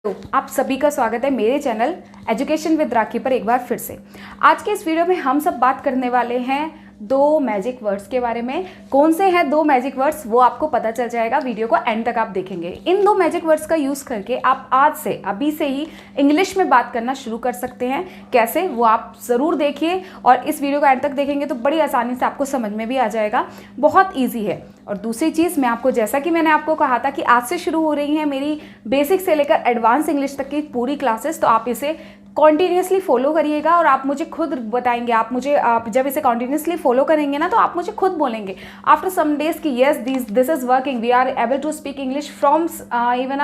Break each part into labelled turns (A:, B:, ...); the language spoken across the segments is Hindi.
A: तो आप सभी का स्वागत है मेरे चैनल एजुकेशन विद राखी पर एक बार फिर से। आज के इस वीडियो में हम सब बात करने वाले हैं दो मैजिक वर्ड्स के बारे में। कौन से हैं दो मैजिक वर्ड्स वो आपको पता चल जाएगा, वीडियो को एंड तक आप देखेंगे। इन दो मैजिक वर्ड्स का यूज़ करके आप आज से अभी से ही इंग्लिश में बात करना शुरू कर सकते हैं। कैसे वो आप ज़रूर देखिए और इस वीडियो को एंड तक देखेंगे तो बड़ी आसानी से आपको समझ में भी आ जाएगा, बहुत ईजी है। और दूसरी चीज़ मैं आपको, जैसा कि मैंने आपको कहा था कि आज से शुरू हो रही है मेरी बेसिक से लेकर एडवांस इंग्लिश तक की पूरी क्लासेस, तो आप इसे कॉन्टीन्यूसली फॉलो करिएगा और आप मुझे खुद बताएंगे। आप जब इसे कॉन्टीन्यूसली फॉलो करेंगे ना तो आप मुझे खुद बोलेंगे आफ्टर सम डेज कि yes this is working, we are able to speak English from even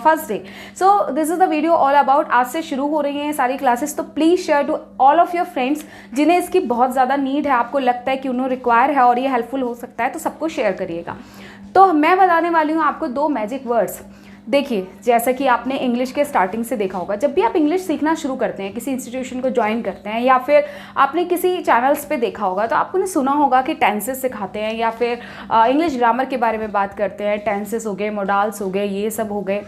A: first day. So this is the video all about. आज से शुरू हो रही हैं सारी क्लासेस, तो please share to all of your friends जिन्हें इसकी बहुत ज़्यादा नीड है, आपको लगता है कि उन्हें रिक्वायर है और ये हेल्पफुल हो सकता है, तो सबको शेयर करिएगा। तो मैं बताने वाली हूँ आपको दो मैजिक वर्ड्स। देखिए, जैसा कि आपने इंग्लिश के स्टार्टिंग से देखा होगा, जब भी आप इंग्लिश सीखना शुरू करते हैं, किसी इंस्टीट्यूशन को ज्वाइन करते हैं या फिर आपने किसी चैनल्स पे देखा होगा, तो आपने सुना होगा कि टेंसेस सिखाते हैं या फिर इंग्लिश ग्रामर के बारे में बात करते हैं। टेंसेस हो गए, मोडाल्स हो गए, ये सब हो गए।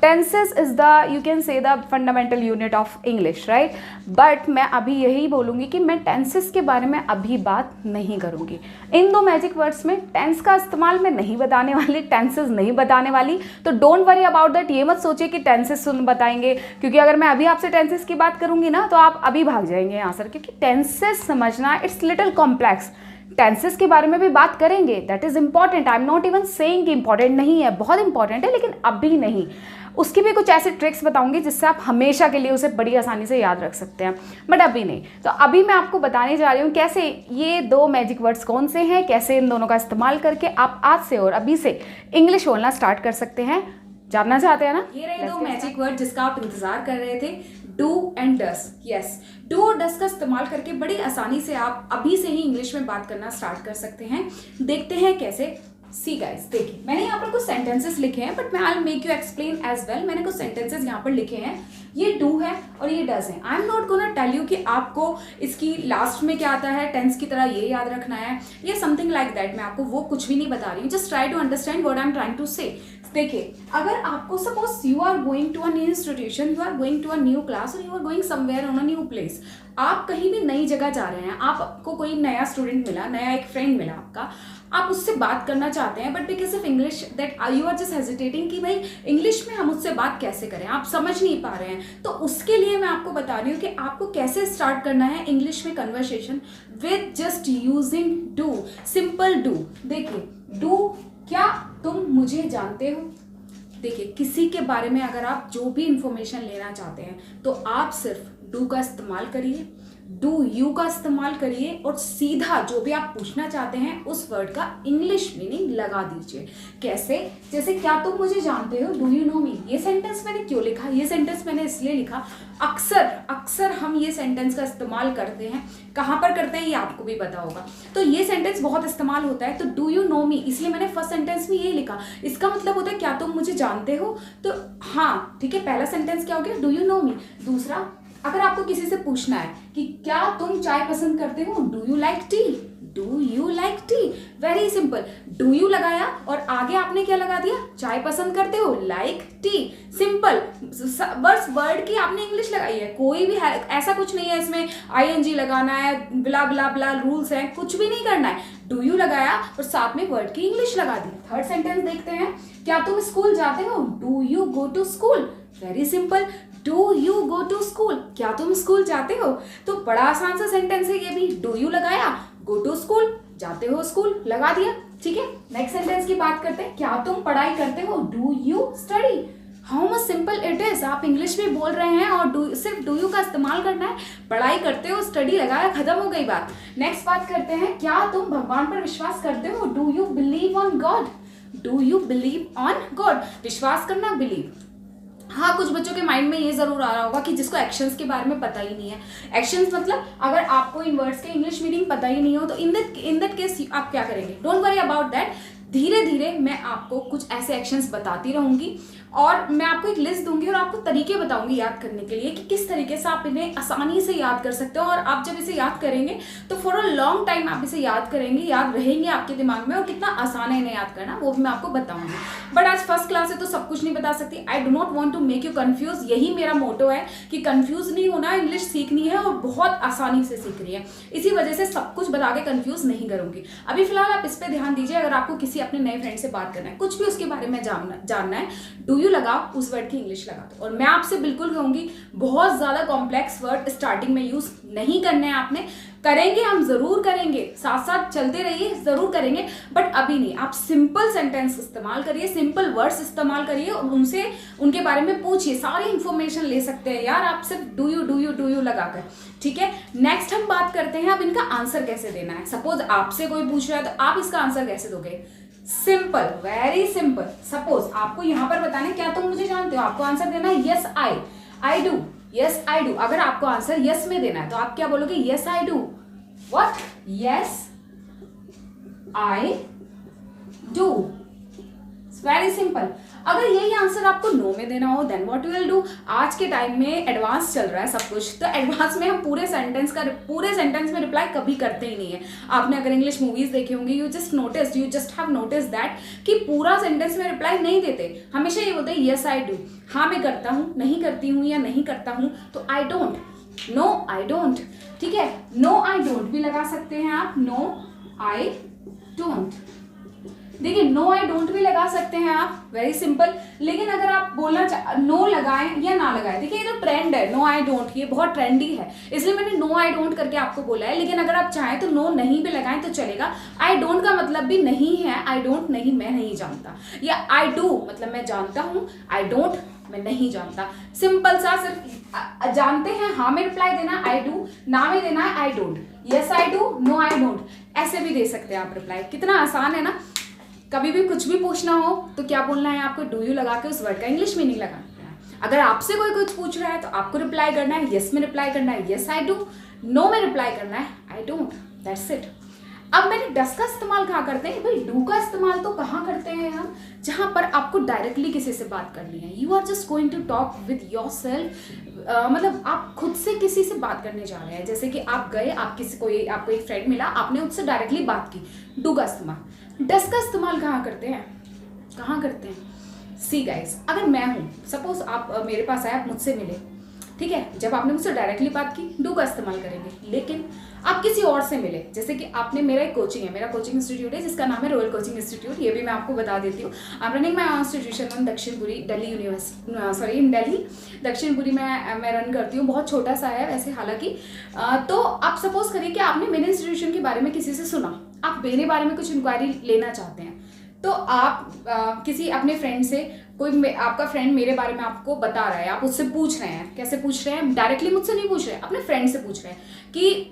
A: Tenses is the, you can say the fundamental unit of English, right. But मैं अभी यही बोलूँगी कि मैं टेंसेस के बारे में अभी बात नहीं करूँगी। इन दो मैजिक वर्ड्स में टेंस का इस्तेमाल मैं नहीं बताने वाली, टेंसेस नहीं बताने वाली। तो डोंट वरी अबाउट दैट। ये मत सोचिए कि टेंसेस बताएंगे, क्योंकि अगर मैं अभी आपसे टेंसेस की बात करूँगी ना तो आप अभी भाग जाएंगे यहाँ से, क्योंकि टेंसेस समझना इट्स लिटिल कॉम्प्लेक्स। टेंसेस के बारे में भी बात करेंगे, that is important. I am not even saying कि इंपॉर्टेंट नहीं है, बहुत इंपॉर्टेंट है, लेकिन अभी नहीं। उसकी भी कुछ ऐसे ट्रिक्स बताऊंगी जिससे आप हमेशा के लिए उसे बड़ी आसानी से याद रख सकते हैं, बट अभी नहीं। तो अभी मैं आपको बताने जा रही हूँ कैसे ये दो मैजिक वर्ड्स कौन से हैं, कैसे इन दोनों का इस्तेमाल करके आप आज से और अभी से इंग्लिश बोलना स्टार्ट कर सकते हैं। जानना चाहते हैं ना? ये रहे दो मैजिक वर्ड जिसका आप इंतजार कर रहे थे, do and does. Yes, do और डस का इस्तेमाल करके बड़ी आसानी से आप अभी से ही इंग्लिश में बात करना स्टार्ट कर सकते हैं। देखते हैं कैसे। सी गाइस, देखिए मैंने यहाँ पर कुछ सेंटेंसेस लिखे हैं, बट मैं I make you explain as well. मैंने कुछ सेंटेंसेस यहाँ पर लिखे हैं, ये डू है और ये डज है। I am not gonna tell you कि आपको इसकी लास्ट में क्या आता है, टेंस की तरह ये याद रखना है या समथिंग लाइक दैट। मैं आपको वो कुछ भी नहीं बता रही हूँ, just try to understand what I am trying to say. देखिए, अगर आपको suppose you are going to a new institution, you are going to a new class और you are going somewhere on a new place, आप कहीं भी नई जगह जा रहे हैं, आपको कोई नया स्टूडेंट मिला, नया एक फ्रेंड मिला आपका, आप उससे बात करना चाहते हैं, but because of English that you are just hesitating कि भाई इंग्लिश में हम उससे बात कैसे करें, आप समझ नहीं पा रहे हैं। तो उसके लिए मैं आपको बता रही हूँ कि आपको कैसे स्टार्ट करना है इंग्लिश में conversation with just using do, simple do. देखिए, डू, क्या तुम मुझे जानते हो? देखिए, किसी के बारे में अगर आप जो भी इंफॉर्मेशन लेना चाहते हैं तो आप सिर्फ डू का इस्तेमाल करिए, डू यू का इस्तेमाल करिए और सीधा जो भी आप पूछना चाहते हैं उस वर्ड का इंग्लिश मीनिंग लगा दीजिए। कैसे? जैसे, क्या तुम मुझे जानते हो, डू यू नो मी। ये सेंटेंस मैंने क्यों लिखा? ये सेंटेंस मैंने इसलिए लिखा, अक्सर हम ये सेंटेंस का इस्तेमाल करते हैं। कहाँ पर करते हैं ये आपको भी पता होगा। तो ये सेंटेंस बहुत इस्तेमाल होता है, तो डू यू नो मी, इसलिए मैंने फर्स्ट सेंटेंस में ये लिखा। इसका मतलब होता है क्या तुम मुझे जानते हो, तो हाँ ठीक है, पहला सेंटेंस क्या हो गया, डू यू नो मी। दूसरा, अगर आपको किसी से पूछना है कि क्या तुम चाय पसंद करते हो, do you like T, do you like T. Very simple, do you लगाया और आगे आपने क्या लगा दिया, चाय पसंद करते हो, लाइक टी। सिंपल, बस वर्ड की आपने इंग्लिश लगाई है, कोई भी ऐसा कुछ नहीं है इसमें आईएनजी लगाना है, ब्ला ब्ला ब्ला रूल्स हैं, कुछ भी नहीं करना है। डू यू लगाया और साथ में वर्ड की इंग्लिश लगा दी। थर्ड सेंटेंस देखते हैं, क्या तुम स्कूल जाते हो, do you go to school. Very simple, do you go to school, क्या तुम स्कूल जाते हो। तो बड़ा आसान सा सेंटेंस है ये भी, डू यू लगाया, गो टू स्कूल, जाते हो स्कूल, लगा दिया। ठीक है, नेक्स्ट सेंटेंस की बात करते हैं, क्या तुम पढ़ाई करते हो, do you study. How much simple it is. आप इंग्लिश में बोल रहे हैं और सिर्फ डू यू का इस्तेमाल करना है, पढ़ाई करते हो, स्टडी लगाया, खत्म हो गई बात। नेक्स्ट बात करते हैं, क्या तुम भगवान पर विश्वास करते हो, do you believe on God, do you believe on God. विश्वास करना, बिलीव। हाँ, कुछ बच्चों के माइंड में ये जरूर आ रहा होगा कि जिसको एक्शंस के बारे में पता ही नहीं है। एक्शंस मतलब अगर आपको इन वर्ड्स के इंग्लिश मीनिंग पता ही नहीं हो तो इन दैट केस आप क्या करेंगे, डोंट वरी अबाउट दैट। धीरे धीरे मैं आपको कुछ ऐसे एक्शंस बताती रहूंगी और मैं आपको एक लिस्ट दूंगी और आपको तरीके बताऊंगी याद करने के लिए कि किस तरीके से आप इन्हें आसानी से याद कर सकते हो। और आप जब इसे याद करेंगे तो फॉर अ लॉन्ग टाइम आप इसे याद करेंगे, याद रहेंगे आपके दिमाग में, और कितना आसान है इन्हें याद करना वो भी मैं आपको बताऊंगी। बट आज फर्स्ट क्लास है तो सब कुछ नहीं बता सकती। I do not want to make you confuse, यही मेरा मोटो है कि कंफ्यूज नहीं होना, इंग्लिश सीखनी है और बहुत आसानी से सीखनी है। इसी वजह से सब कुछ बता के कंफ्यूज नहीं करूंगी। अभी फिलहाल आप इस पे ध्यान दीजिए। अगर आपको किसी अपने नए फ्रेंड से बात करना है, कुछ भी उसके बारे में जानना है, डू यू लगाओ, उस वर्ड की इंग्लिश लगा दो। और मैं आपसे बिल्कुल कहूंगी बहुत ज्यादा कॉम्प्लेक्स वर्ड स्टार्टिंग में यूज नहीं करने हैं आपने। करेंगे, हम जरूर करेंगे, साथ साथ चलते रहिए, जरूर करेंगे, बट अभी नहीं। आप सिंपल सेंटेंस इस्तेमाल करिए, सिंपल वर्ड्स इस्तेमाल करिए और उनसे उनके बारे में पूछिए, सारी इंफॉर्मेशन ले सकते हैं यार आप सिर्फ डू यू लगाकर। ठीक है, नेक्स्ट हम बात करते हैं अब इनका आंसर कैसे देना है। सपोज आपसे कोई पूछ रहा है तो आप इसका आंसर कैसे दोगे? Simple, very simple. सपोज आपको यहां पर बताना है क्या तुम मुझे जानते हो, आपको आंसर देना है yes I do, yes I do. अगर आपको आंसर यस में देना है तो आप क्या बोलोगे? Yes I do. What? Yes I do. Very simple. अगर यही आंसर आपको नो में देना हो then what you will do? आज के टाइम में एडवांस चल रहा है सब कुछ, तो एडवांस में हम पूरे सेंटेंस में रिप्लाई कभी करते ही नहीं है। आपने अगर इंग्लिश मूवीज देखी होंगी, you just have notice that कि पूरा सेंटेंस में रिप्लाई नहीं देते, हमेशा ये बोलते हैं यस आई डू। हाँ मैं करता हूँ, नहीं करती हूँ या नहीं करता हूँ तो I don't, no I don't. ठीक है, नो आई डोंट भी लगा सकते हैं आप, नो आई डोंट। देखिए नो आई डोंट भी लगा सकते हैं आप, वेरी सिंपल। लेकिन अगर आप बोलना नो लगाएं या ना लगाएं, देखिए ये तो ट्रेंड है नो आई डोंट, ये बहुत ट्रेंडी है, इसलिए मैंने नो आई डोंट करके आपको बोला है। लेकिन अगर आप चाहें तो नो नहीं भी लगाएं तो चलेगा। आई डोंट का मतलब भी नहीं है, आई डोंट नहीं, मैं नहीं जानता, या आई डू मतलब मैं जानता हूं, आई डोंट मैं नहीं जानता। सिंपल सा, सिर्फ जानते हैं हाँ में रिप्लाई देना आई डू, ना में देना है I don't, yes I do, no I don't, ऐसे भी दे सकते हैं आप रिप्लाई। कितना आसान है ना। कभी भी कुछ भी पूछना हो तो क्या बोलना है आपको? डू यू लगा के उस वर्ड का इंग्लिश मीनिंग लगाना है। अगर आपसे कोई कुछ पूछ रहा है तो आपको रिप्लाई करना है यस में रिप्लाई करना है यस आई डू, नो में रिप्लाई करना है आई डोंट, दैट्स इट। अब मैंने डस का इस्तेमाल कहाँ करते हैं भाई? डू का इस्तेमाल तो कहाँ करते हैं हम? जहां पर आपको डायरेक्टली किसी से बात करनी है, you are just going to talk with your self, मतलब आप खुद से किसी से बात करने जा रहे हैं। जैसे कि आप गए, आपको एक फ्रेंड मिला, आपने उससे डायरेक्टली बात की, डू का इस्तेमाल। डस का इस्तेमाल कहाँ करते हैं? सी गाइस, अगर मैं हूँ, सपोज आप मेरे पास आए, आप मुझसे मिले, ठीक है, जब आपने मुझसे डायरेक्टली बात की डू का इस्तेमाल करेंगे। लेकिन आप किसी और से मिले, जैसे कि आपने, मेरा एक कोचिंग है, मेरा कोचिंग इंस्टीट्यूट है जिसका नाम है रॉयल कोचिंग इंस्टीट्यूट, ये भी मैं आपको बता देती हूँ। I am running my institution in Dakshinpuri Delhi university, in Delhi, Dakshinpuri में मैं रन करती हूँ। बहुत छोटा सा है वैसे हालांकि। तो आप सपोज करिए कि आपने मेरे इंस्टीट्यूशन के बारे में किसी से सुना, आप मेरे बारे में कुछ इंक्वायरी लेना चाहते हैं, तो आप किसी अपने फ्रेंड से, कोई आपका फ्रेंड मेरे बारे में आपको बता रहा है, आप उससे पूछ रहे हैं। कैसे पूछ रहे हैं? डायरेक्टली मुझसे नहीं पूछ रहे हैं, अपने फ्रेंड से पूछ रहे हैं कि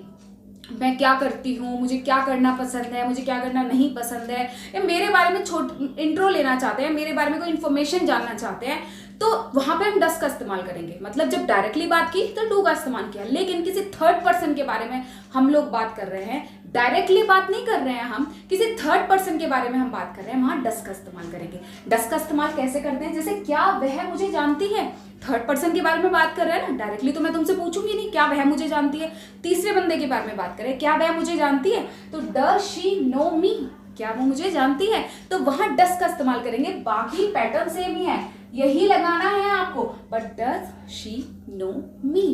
A: मैं क्या करती हूँ, मुझे क्या करना पसंद है, मुझे क्या करना नहीं पसंद है, या मेरे बारे में इंट्रो लेना चाहते हैं, मेरे बारे में कोई इन्फॉर्मेशन जानना चाहते हैं, तो वहां पे हम डस का इस्तेमाल करेंगे। मतलब जब डायरेक्टली बात की तो डू का इस्तेमाल किया। लेकिन किसी थर्ड पर्सन के बारे में हम लोग बात कर रहे हैं, डायरेक्टली बात नहीं कर रहे हैं, हम किसी थर्ड पर्सन के बारे में हम बात कर रहे हैं, वहां डस का इस्तेमाल करेंगे। डस का इस्तेमाल कैसे करते हैं? जैसे क्या वह मुझे जानती है, थर्ड पर्सन के बारे में बात कर रहे हैं ना, डायरेक्टली तो मैं तुमसे पूछूंगी नहीं क्या वह मुझे जानती है। तीसरे बंदे के बारे में बात करें, क्या वह मुझे जानती है, तो डज शी नो मी, क्या वो मुझे जानती है, तो वहां डस का इस्तेमाल करेंगे। बाकी पैटर्न सेम ही है, यही लगाना है आपको, बट डज शी नो मी,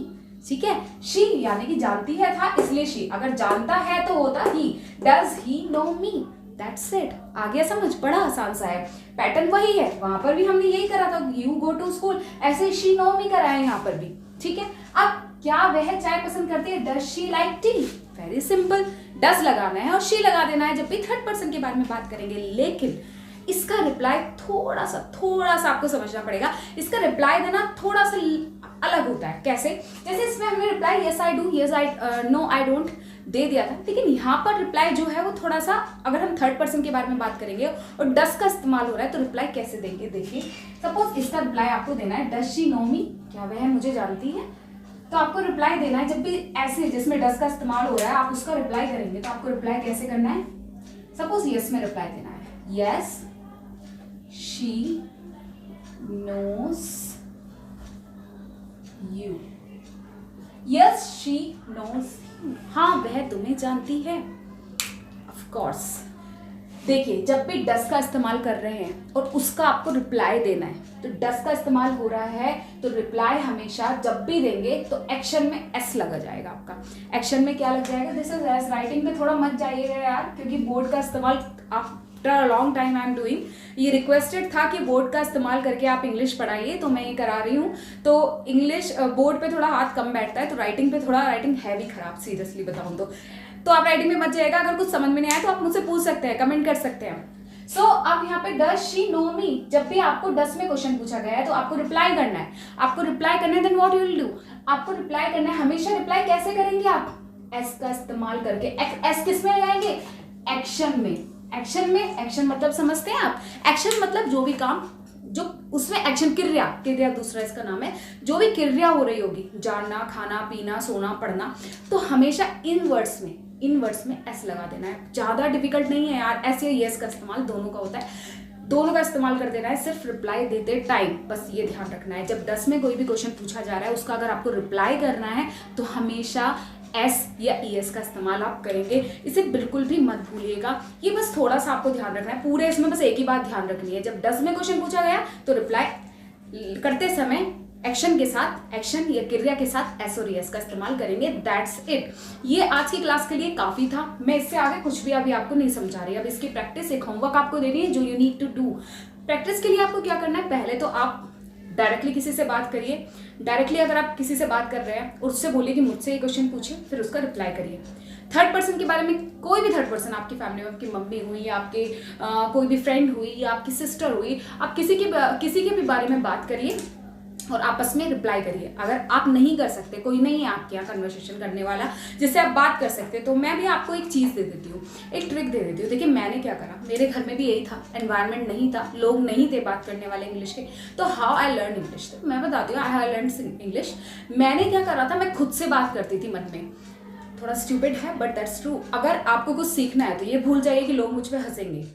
A: ठीक है। शी यानी कि जानती है था, इसलिए शी, अगर जानता है तो होता ही, does he know me, that's it. आ गया समझ? बड़ा आसान सा है, पैटर्न वही है, वहां पर भी हमने यही करा था, यू गो टू स्कूल, ऐसे शी नो मी करा है यहाँ पर भी, ठीक है। अब क्या वह चाय पसंद करती है? Does she like T? Very simple, does लगाना है और शी लगा देना है जब भी थर्ड पर्सन के बारे में बात करेंगे। लेकिन इसका रिप्लाई थोड़ा सा आपको समझना पड़ेगा, इसका रिप्लाई देना थोड़ा सा अलग होता है। कैसे? जैसे इसमें हमने reply yes I do, yes I know I don't they दिया था, लेकिन यहाँ पर रिप्लाई जो है वो थोड़ा सा, अगर हम थर्ड पर्सन के बारे में बात करेंगे और डस का इस्तेमाल हो रहा है तो रिप्लाई कैसे देंगे? देखिए, सपोज इसका रिप्लाई आपको देना है डज शी नो मी, क्या वह मुझे जानती है, तो आपको रिप्लाई देना है जब भी ऐसे जिसमें डस का इस्तेमाल हो रहा है आप उसका रिप्लाई करेंगे तो आपको रिप्लाई कैसे करना है? सपोज यस में रिप्लाई देना है, yes she knows you. Yes, she knows you. हाँ, वह तुम्हें जानती है. Of course. देखिए, जब भी डस का इस्तेमाल कर रहे हैं और उसका आपको रिप्लाई देना है, तो डस का इस्तेमाल हो रहा है तो रिप्लाई हमेशा जब भी देंगे तो एक्शन में एस लगा जाएगा. आपका एक्शन में क्या लग जाएगा? This is S. राइटिंग में थोड़ा मत जाइएगा यार, क्योंकि बोर्ड का इस्तेमाल after a long time I am doing. ये रिक्वेस्टेड था कि बोर्ड का इस्तेमाल करके आप इंग्लिश पढ़ाइए, तो मैं ये करा रही हूँ. तो इंग्लिश बोर्ड पे थोड़ा हाथ कम बैठता है, तो राइटिंग पे थोड़ा राइटिंग है भी खराब, सीरियसली बताऊँ तो आप राइटिंग में मत जाएगा. अगर कुछ समझ में नहीं आया तो आप मुझसे पूछ सकते हैं, कमेंट कर सकते हैं. सो अब यहाँ पे डज शी नो मी, जब भी आपको डस में क्वेश्चन पूछा गया है तो आपको रिप्लाई करना है. आपको रिप्लाई करना है, then what you will do? आपको रिप्लाई करना है. हमेशा रिप्लाई कैसे करेंगे आप? एस का इस्तेमाल करके. एस किस में लगाएंगे? एक्शन में. एक्शन में, एक्शन मतलब समझते हैं आप? एक्शन मतलब जो भी काम, जो उसमें एक्शन, क्रिया दूसरा इसका नाम है, जो भी क्रिया हो रही होगी, जानना, खाना, पीना, सोना, पढ़ना, तो हमेशा इन वर्ड्स में एस लगा देना है. ज़्यादा डिफिकल्ट नहीं है यार. एस या यस का इस्तेमाल दोनों का होता है, दोनों का इस्तेमाल कर देना है. सिर्फ रिप्लाई देते टाइम बस ये ध्यान रखना है, जब 10 में कोई भी क्वेश्चन पूछा जा रहा है उसका अगर आपको रिप्लाई करना है तो हमेशा एस या ईएस का इस्तेमाल आप करेंगे. इसे बिल्कुल भी मत भूलिएगा. ये बस थोड़ा सा आपको ध्यान रखना है. पूरे इसमें बस एक ही बात ध्यान रखनी है, जब 10 में क्वेश्चन पूछा गया तो रिप्लाई करते समय एक्शन के साथ, एक्शन या क्रिया के साथ एस और एस का इस्तेमाल करेंगे. That's it. ये आज की क्लास के लिए काफ़ी था. मैं इससे आगे कुछ भी अभी आपको नहीं समझा रही. अब इसकी प्रैक्टिस, एक होमवर्क आपको देनी है जो you need to do. Practice के लिए आपको क्या करना है? पहले तो आप डायरेक्टली किसी से बात करिए. डायरेक्टली अगर आप किसी से बात कर रहे हैं और उससे बोलिए कि मुझसे ये क्वेश्चन पूछिए, फिर उसका रिप्लाई करिए. थर्ड पर्सन के बारे में, कोई भी थर्ड पर्सन, आपकी फैमिली में आपकी मम्मी हुई या आपके कोई भी फ्रेंड हुई या आपकी सिस्टर हुई, आप किसी के भी बारे में बात करिए और आपस में रिप्लाई करिए. अगर आप नहीं कर सकते, कोई नहीं है आपके यहाँ कन्वर्सेशन करने वाला जिससे आप बात कर सकते, तो मैं भी आपको एक चीज़ दे देती हूँ, एक ट्रिक दे देती हूँ. देखिए मैंने क्या करा, मेरे घर में भी यही था, एनवायरनमेंट नहीं था, लोग नहीं थे बात करने वाले इंग्लिश के. तो हाउ आई लर्न इंग्लिश, तो मैं बताती हूँ. I have learn English. मैंने क्या करा था, मैं खुद से बात करती थी मन में. थोड़ा स्टूपिड है बट दैट्स ट्रू. अगर आपको कुछ सीखना है तो ये भूल जाइए कि लोग मुझ पर हंसेंगे.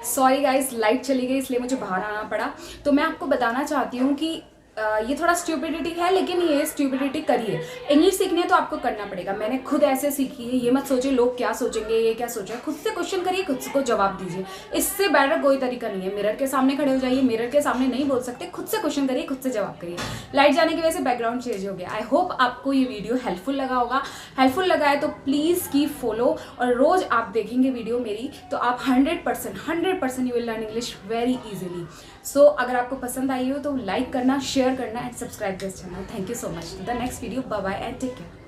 A: सॉरी गाइस, लाइट चली गई इसलिए मुझे बाहर आना पड़ा. तो मैं आपको बताना चाहती हूँ कि ये थोड़ा स्टूपिडिटी है, लेकिन ये स्टूपिडिटी करिए. इंग्लिश सीखनी है तो आपको करना पड़ेगा. मैंने खुद ऐसे सीखी है. ये मत सोचिए लोग क्या सोचेंगे, ये क्या सोचेंगे. खुद से क्वेश्चन करिए, खुद को जवाब दीजिए. इससे बेटर कोई तरीका नहीं है. मिरर के सामने खड़े हो जाइए, मिरर के सामने नहीं बोल सकते, खुद से क्वेश्चन करिए, खुद से जवाब करिए. लाइट जाने की वजह से बैकग्राउंड चेंज हो गया. आई होप आपको ये वीडियो हेल्पफुल लगा होगा. हेल्पफुल लगा है तो प्लीज़ कीप फॉलो, और रोज़ आप देखेंगे वीडियो मेरी तो आप 100% you will learn English very easily. So अगर आपको पसंद आई हो तो लाइक करना, शेयर करना and subscribe this channel. Thank you so much. The next video. Bye bye and take care.